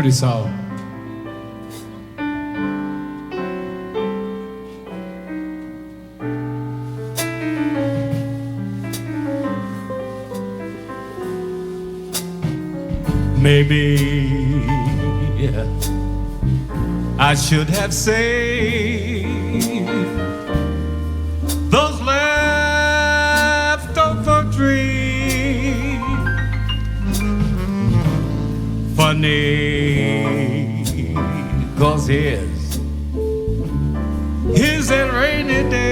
pretty solid. Maybe I should have saved those leftover dreams. Funny, 'cause here's that rainy day.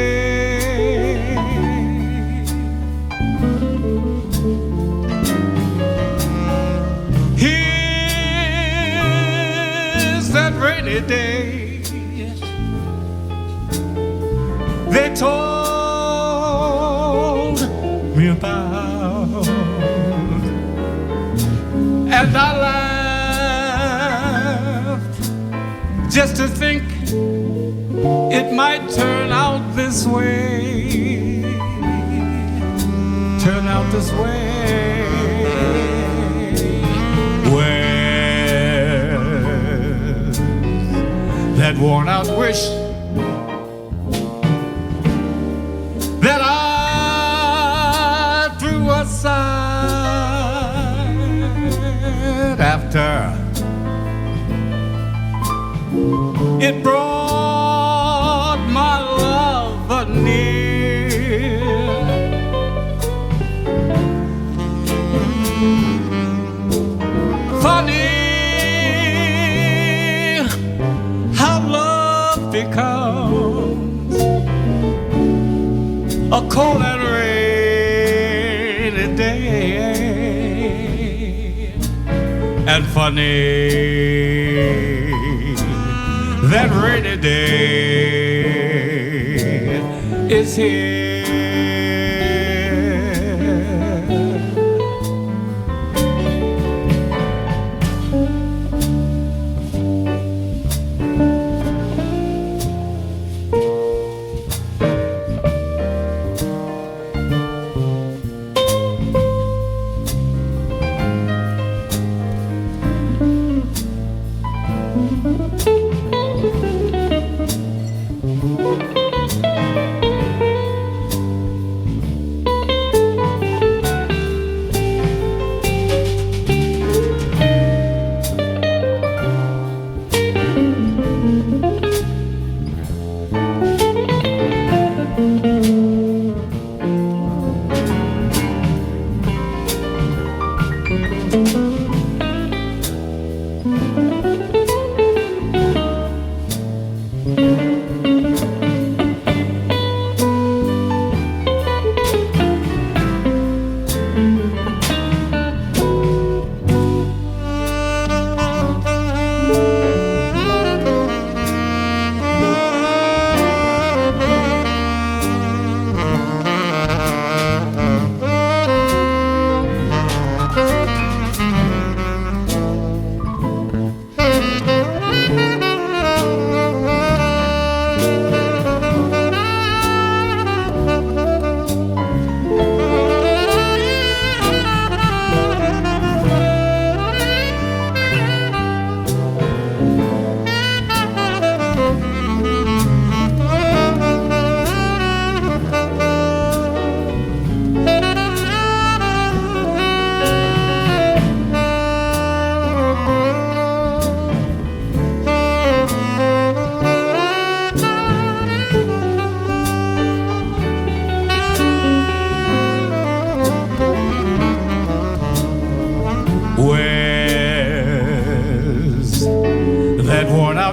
Here's that rainy day they told me about, and I laughed just to think it might turn out this way, turn out this way. Where's that worn out wish that I threw aside after it brought my love near? Funny how love becomes a cold and rainy day, and funny that rainy day is here.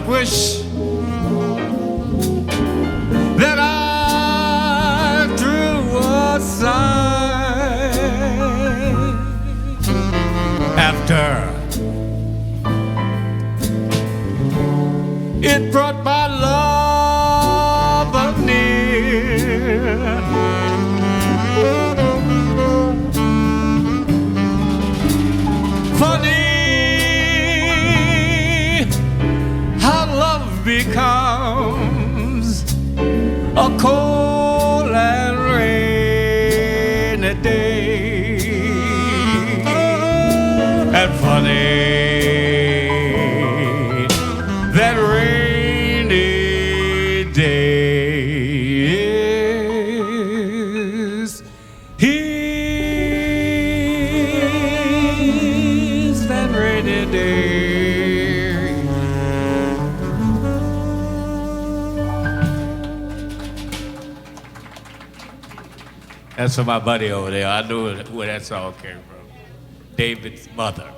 Wish that I threw aside after it brought my love near. Funny becomes a cold and rainy day, and funny That's for my buddy over there. I knew where that song came from. David's mother.